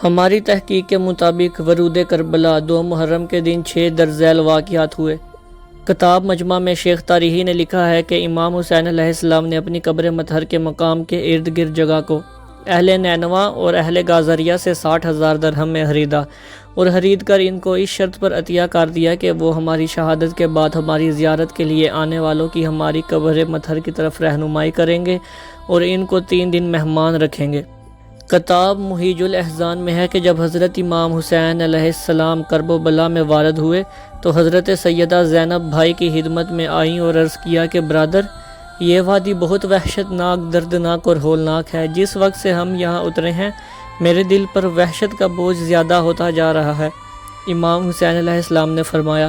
ہماری تحقیق کے مطابق ورود کربلا 2 محرم کے دن 6 درج ذیل واقعات ہوئے۔ کتاب مجمع میں شیخ تاریخی نے لکھا ہے کہ امام حسین علیہ السلام نے اپنی قبر مطہر کے مقام کے ارد گرد جگہ کو اہل نینوا اور اہل گازریہ سے 60,000 درہم میں خریدا اور خرید کر ان کو اس شرط پر عطیہ کر دیا کہ وہ ہماری شہادت کے بعد ہماری زیارت کے لیے آنے والوں کی ہماری قبر مطہر کی طرف رہنمائی کریں گے اور ان کو 3 دن مہمان رکھیں گے۔ کتاب محیج الاحزان میں ہے کہ جب حضرت امام حسین علیہ السلام کرب و بلا میں وارد ہوئے تو حضرت سیدہ زینب بھائی کی خدمت میں آئیں اور عرض کیا کہ برادر، یہ وادی بہت وحشت ناک، دردناک اور ہولناک ہے۔ جس وقت سے ہم یہاں اترے ہیں میرے دل پر وحشت کا بوجھ زیادہ ہوتا جا رہا ہے۔ امام حسین علیہ السلام نے فرمایا،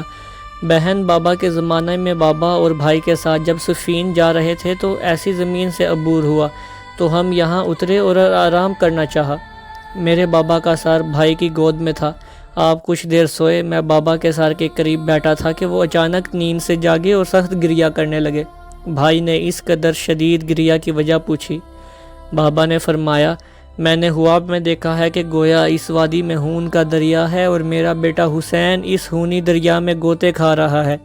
بہن، بابا کے زمانے میں بابا اور بھائی کے ساتھ جب صفین جا رہے تھے تو ایسی زمین سے عبور ہوا تو ہم یہاں اترے اور آرام کرنا چاہا۔ میرے بابا کا سر بھائی کی گود میں تھا۔ آپ کچھ دیر سوئے، میں بابا کے سر کے قریب بیٹھا تھا کہ وہ اچانک نیند سے جاگے اور سخت گریہ کرنے لگے۔ بھائی نے اس قدر شدید گریہ کی وجہ پوچھی۔ بابا نے فرمایا، میں نے خواب میں دیکھا ہے کہ گویا اس وادی میں خون کا دریا ہے اور میرا بیٹا حسین اس خونی دریا میں گوتے کھا رہا ہے۔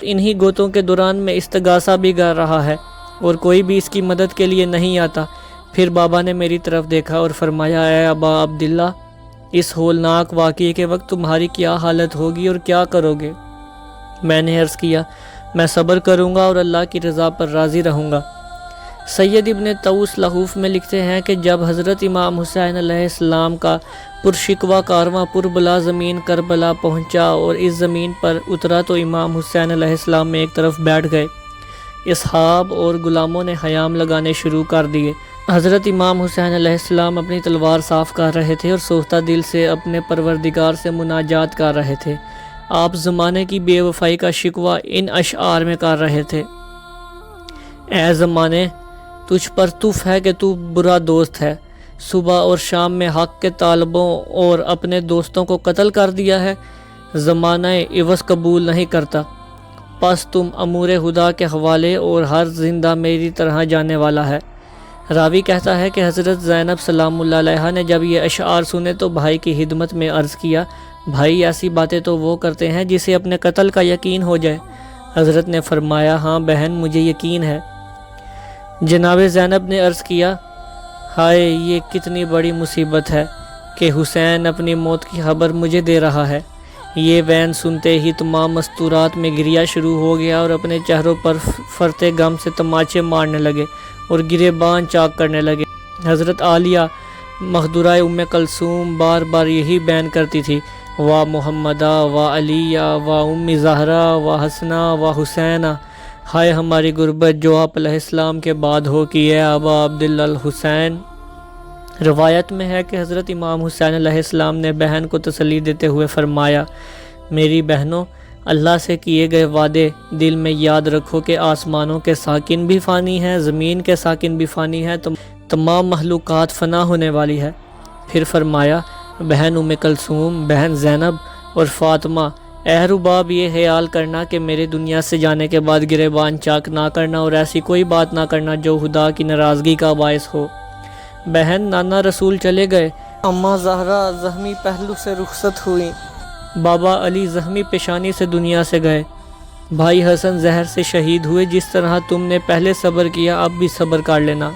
انہی گوتوں کے دوران میں استغاثہ بھی کر رہا ہے اور کوئی بھی اس کی مدد کے لیے نہیں آتا۔ پھر بابا نے میری طرف دیکھا اور فرمایا، اے ابا عبداللہ، اس ہولناک واقعے کے وقت تمہاری کیا حالت ہوگی اور کیا کرو گے؟ میں نے عرض کیا، میں صبر کروں گا اور اللہ کی رضا پر راضی رہوں گا۔ سید ابن طوس لحوف میں لکھتے ہیں کہ جب حضرت امام حسین علیہ السلام کا پرشکوہ کارواں پربلا زمین کربلا پہنچا اور اس زمین پر اترا تو امام حسین علیہ السلام میں ایک طرف بیٹھ گئے۔ اصحاب اور غلاموں نے خیام لگانے شروع کر دیے۔ حضرت امام حسین علیہ السلام اپنی تلوار صاف کر رہے تھے اور سوختہ دل سے اپنے پروردگار سے مناجات کر رہے تھے۔ آپ زمانے کی بے وفائی کا شکوہ ان اشعار میں کر رہے تھے۔ اے زمانے، تجھ پر تف ہے کہ تو برا دوست ہے۔ صبح اور شام میں حق کے طالبوں اور اپنے دوستوں کو قتل کر دیا ہے۔ زمانہ عوض قبول نہیں کرتا، پس تم امور خدا کے حوالے اور ہر زندہ میری طرح جانے والا ہے۔ راوی کہتا ہے کہ حضرت زینب سلام اللہ علیہا نے جب یہ اشعار سنے تو بھائی کی خدمت میں عرض کیا، بھائی، ایسی باتیں تو وہ کرتے ہیں جسے اپنے قتل کا یقین ہو جائے۔ حضرت نے فرمایا، ہاں بہن، مجھے یقین ہے۔ جناب زینب نے عرض کیا، ہائے، یہ کتنی بڑی مصیبت ہے کہ حسین اپنی موت کی خبر مجھے دے رہا ہے۔ یہ وین سنتے ہی تمام مستورات میں گریہ شروع ہو گیا اور اپنے چہروں پر فرتے غم سے تماچے مارنے لگے اور گریبان چاک کرنے لگے۔ حضرت عالیہ مخدورہ ام کلثوم بار بار یہی بیان کرتی تھی، وا محمدہ وا علیہ وا ام زہرا وا حسنہ وا حسینہ، ہائے ہماری غربت جو آپ علیہ السلام کے بعد ہو کی ہے ابا عبداللہ الحسین۔ روایت میں ہے کہ حضرت امام حسین علیہ السلام نے بہن کو تسلی دیتے ہوئے فرمایا، میری بہنوں، اللہ سے کیے گئے وعدے دل میں یاد رکھو کہ آسمانوں کے ساکن بھی فانی ہیں، زمین کے ساکن بھی فانی ہیں، تمام مخلوقات فنا ہونے والی ہے۔ پھر فرمایا، بہن ام کلثوم، بہن زینب اور فاطمہ، اے رباب، یہ خیال کرنا کہ میرے دنیا سے جانے کے بعد گریبان چاک نہ کرنا اور ایسی کوئی بات نہ کرنا جو خدا کی ناراضگی کا باعث ہو۔ بہن، نانا رسول چلے گئے، اماں زہرا زخمی پہلو سے رخصت ہوئیں، بابا علی زخمی پیشانی سے دنیا سے گئے، بھائی حسن زہر سے شہید ہوئے۔ جس طرح تم نے پہلے صبر کیا اب بھی صبر کر لینا۔